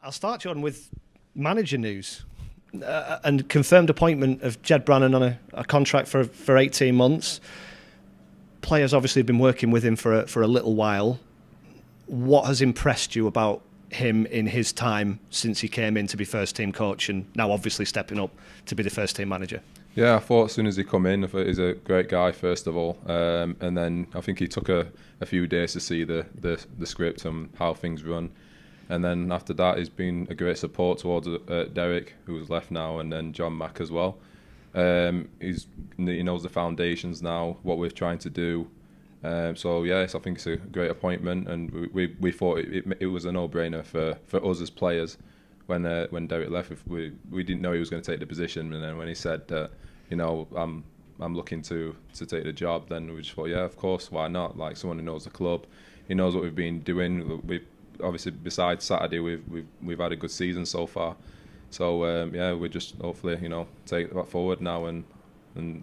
I'll start, Jordan, with manager news and confirmed appointment of Jed Brandon on a contract for 18 months. Players obviously have been working with him for a little while. What has impressed you about him in his time since he came in to be first team coach and now obviously stepping up to be the first team manager? Yeah, I thought as soon as he come in, I thought he's a great guy first of all, and then I think he took a few days to see the script and how things run, and then after that he's been a great support towards Derek, who's left now, and then John Mack as well. He knows the foundations now, what we're trying to do. So yes, I think it's a great appointment, and we thought it was a no-brainer for us as players. When Derek left, we didn't know he was going to take the position, and then when he said that, I'm looking to take the job, then we just thought, yeah, of course, why not? Like someone who knows the club, he knows what we've been doing. We obviously, besides Saturday, we've had a good season so far. So we just hopefully take that forward now and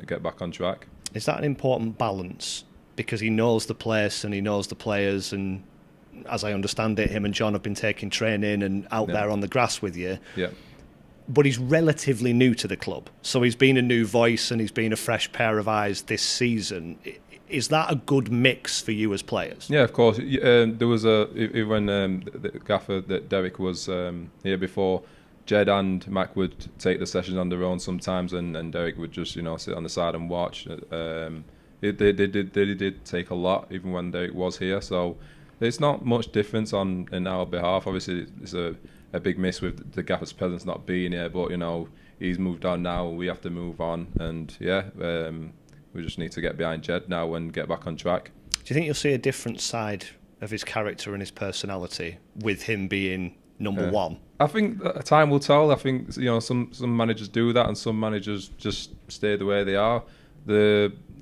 get back on track. Is that an important balance? Because he knows the place and he knows the players, and as I understand it, him and John have been taking training and out there on the grass with you. Yeah. But he's relatively new to the club, so he's been a new voice and he's been a fresh pair of eyes this season. Is that a good mix for you as players? Yeah, of course. There was when the gaffer that Derek was here before, Jed and Mac would take the sessions on their own sometimes, and Derek would just sit on the side and watch. They did take a lot even when Derek was here, so there's not much difference in our behalf. Obviously, it's a big miss with the gaffer's presence not being here, but he's moved on now. We have to move on, and we just need to get behind Jed now and get back on track. Do you think you'll see a different side of his character and his personality with him being number one? I think time will tell. I think some managers do that, and some managers just stay the way they are.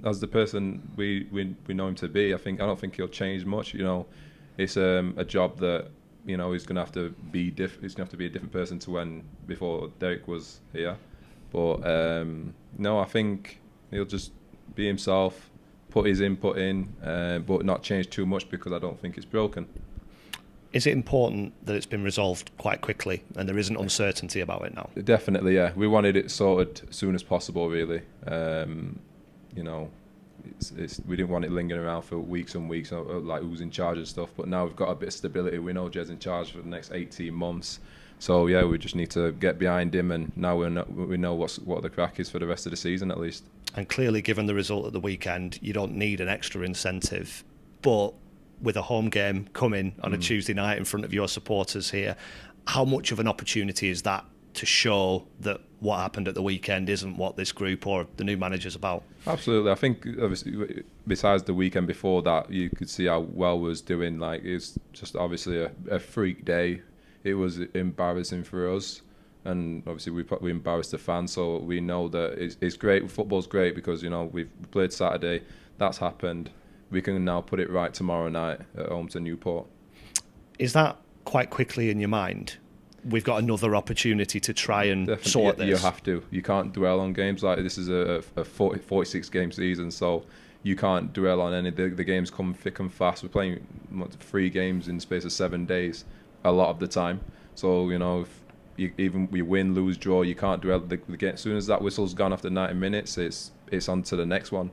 As the person we know him to be, I don't think he'll change much. It's a job that he's going to have to be He's going to have to be a different person to when before Derek was here. But no, I think he'll just be himself, put his input in, but not change too much because I don't think it's broken. Is it important that it's been resolved quite quickly and there isn't uncertainty about it now? Definitely, yeah. We wanted it sorted as soon as possible, really. We didn't want it lingering around for weeks and weeks, like who's in charge and stuff. But now we've got a bit of stability. We know Jed's in charge for the next 18 months. So yeah, we just need to get behind him, and now we know what the crack is for the rest of the season at least. And clearly, given the result at the weekend, you don't need an extra incentive. But with a home game coming on a Tuesday night in front of your supporters here, how much of an opportunity is that to show that what happened at the weekend isn't what this group or the new manager's about? Absolutely. I think obviously besides the weekend before that, you could see how well we was doing. Like, it's just obviously a freak day. It was embarrassing for us, and obviously we embarrassed the fans. So we know that it's great. Football's great because we've played Saturday. That's happened. We can now put it right tomorrow night at home to Newport. Is that quite quickly in your mind? We've got another opportunity to try and sort this. You have to. You can't dwell on games like this. Is a 46 game season, so you can't dwell on any. The games come thick and fast. We're playing 3 games in the space of 7 days, a lot of the time. So if even we win, lose, draw, you can't dwell. The game, as soon as that whistle's gone after 90 minutes, it's on to the next one.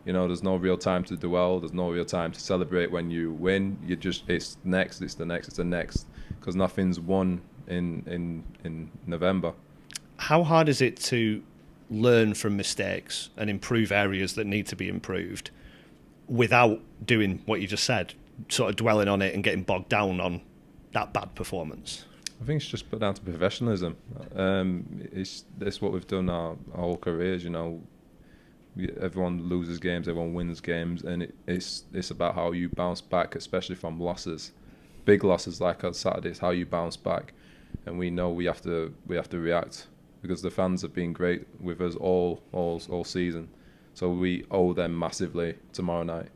There's no real time to dwell. There's no real time to celebrate when you win. It's the next, because nothing's won in November. How hard is it to learn from mistakes and improve areas that need to be improved without doing what you just said, sort of dwelling on it and getting bogged down on that bad performance? I think it's just put down to professionalism. That's what we've done our whole careers. Everyone loses games, everyone wins games, and it's about how you bounce back, especially from losses, big losses like on Saturday. It's how you bounce back, and we know we have to react because the fans have been great with us all season, so we owe them massively tomorrow night.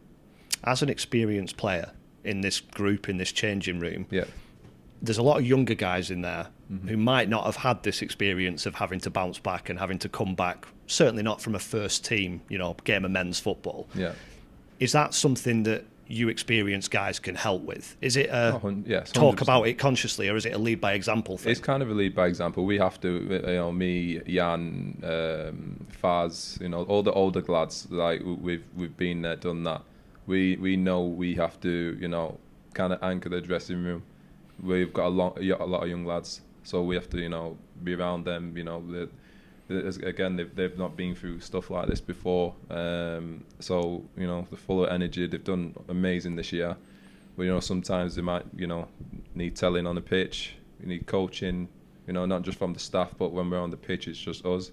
As an experienced player in this group, in this changing room, yeah, there's a lot of younger guys in there who might not have had this experience of having to bounce back and having to come back, certainly not from a first team, game of men's football. Yeah. Is that something that you experienced guys can help with? Is it a yes, talk 100%. about it consciously, or is it a lead by example thing? It's kind of a lead by example. We have to, me, Jan, Faz, all the older lads. Like we've been there, done that. We know we have to, kind of anchor the dressing room. We've got a lot of young lads, so we have to, be around them. Again, they've not been through stuff like this before, so they're full of energy. They've done amazing this year. But sometimes they might need telling on the pitch. We need coaching, not just from the staff, but when we're on the pitch, it's just us.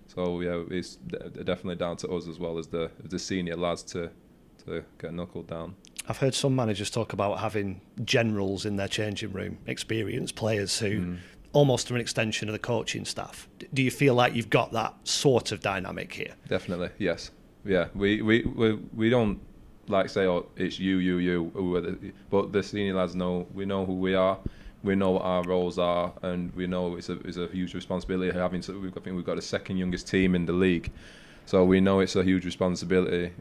So yeah, it's definitely down to us as well as the senior lads to get knuckled down. I've heard some managers talk about having generals in their changing room, experienced players who almost are an extension of the coaching staff. Do you feel like you've got that sort of dynamic here? Definitely, yes. Yeah, we don't like say, oh, it's you, but the senior lads we know who we are, we know what our roles are, and we know it's a huge responsibility having. So I think we've got the second youngest team in the league, so we know it's a huge responsibility.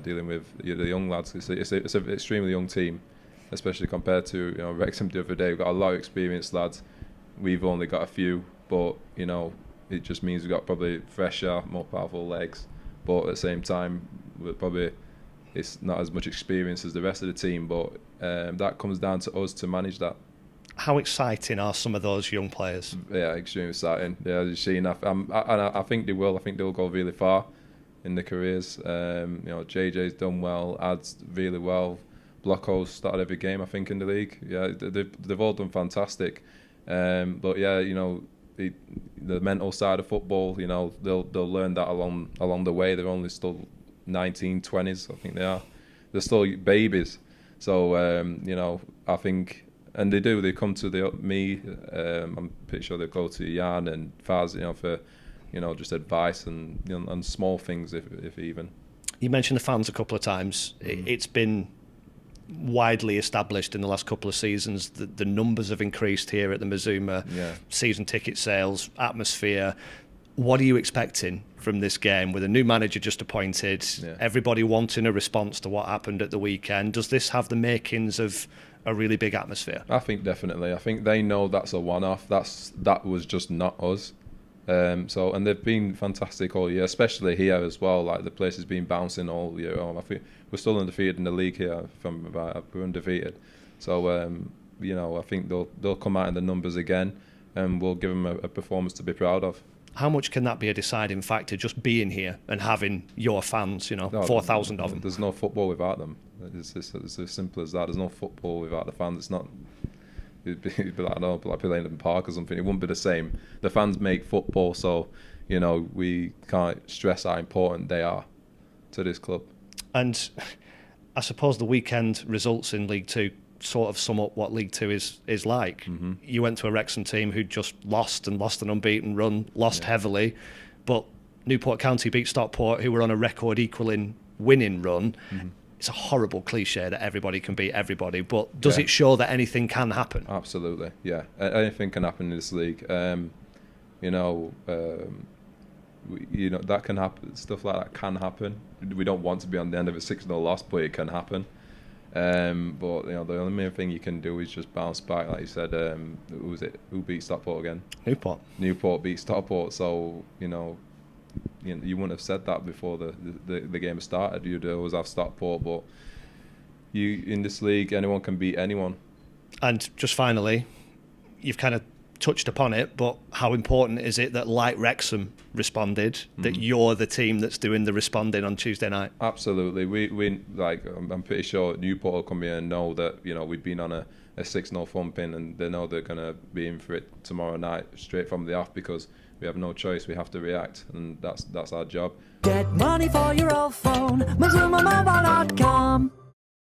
Dealing with the young lads, it's an extremely young team, especially compared to Wrexham the other day. We've got a lot of experienced lads. We've only got a few, but it just means we've got probably fresher, more powerful legs. But at the same time, it's not as much experience as the rest of the team. But that comes down to us to manage that. How exciting are some of those young players? Yeah, extremely exciting. Yeah, as you've seen, I think they will. I think they'll go really far in their careers. JJ's done well, Ad's really well. Blocko's started every game, I think, in the league. Yeah, they've all done fantastic. But yeah, the mental side of football, they'll learn that along the way. They're only still 19, 20s, I think they are. They're still babies. So I think, and they come to me. I'm pretty sure they go to Jan and Faz, for just advice and and small things, if even. You mentioned the fans a couple of times. It's been widely established in the last couple of seasons that the numbers have increased here at the Mazuma. Season ticket sales, atmosphere. What are you expecting from this game with a new manager just appointed, everybody wanting a response to what happened at the weekend? Does this have the makings of a really big atmosphere? I think definitely. I think they know that's a one-off. That was just not us. And they've been fantastic all year, especially here as well. Like the place has been bouncing all year. I think we're still undefeated in the league here. We're undefeated, so I think they'll come out in the numbers again, and we'll give them a performance to be proud of. How much can that be a deciding factor? Just being here and having your fans, 4,000 of them. There's no football without them. It's as simple as that. There's no football without the fans. It's not. It'd be like, I don't know, like playing in the park or something. It wouldn't be the same. The fans make football, so we can't stress how important they are to this club. And I suppose the weekend results in League Two sort of sum up what League Two is like. You went to a Wrexham team who just lost an unbeaten run, heavily, but Newport County beat Stockport, who were on a record equaling winning run. It's a horrible cliche that everybody can beat everybody, but does it show that anything can happen? Absolutely, yeah. Anything can happen in this league. That can happen. Stuff like that can happen. We don't want to be on the end of a 6-0 loss, but it can happen. But the only main thing you can do is just bounce back, like you said. Who was it? Who beat Stockport again? Newport beat Stockport. So you wouldn't have said that before the game started. You'd always have Stockport, but in this league, anyone can beat anyone. And just finally, you've kind of touched upon it, but how important is it that, like Wrexham responded, that you're the team that's doing the responding on Tuesday night? Absolutely. We I'm pretty sure Newport will come here and know that we've been on a 6-0 thumping, and they know they're going to be in for it tomorrow night straight from the off, because we have no choice. We have to react, and that's our job. Get money for your old phone, MazumaMobile.com.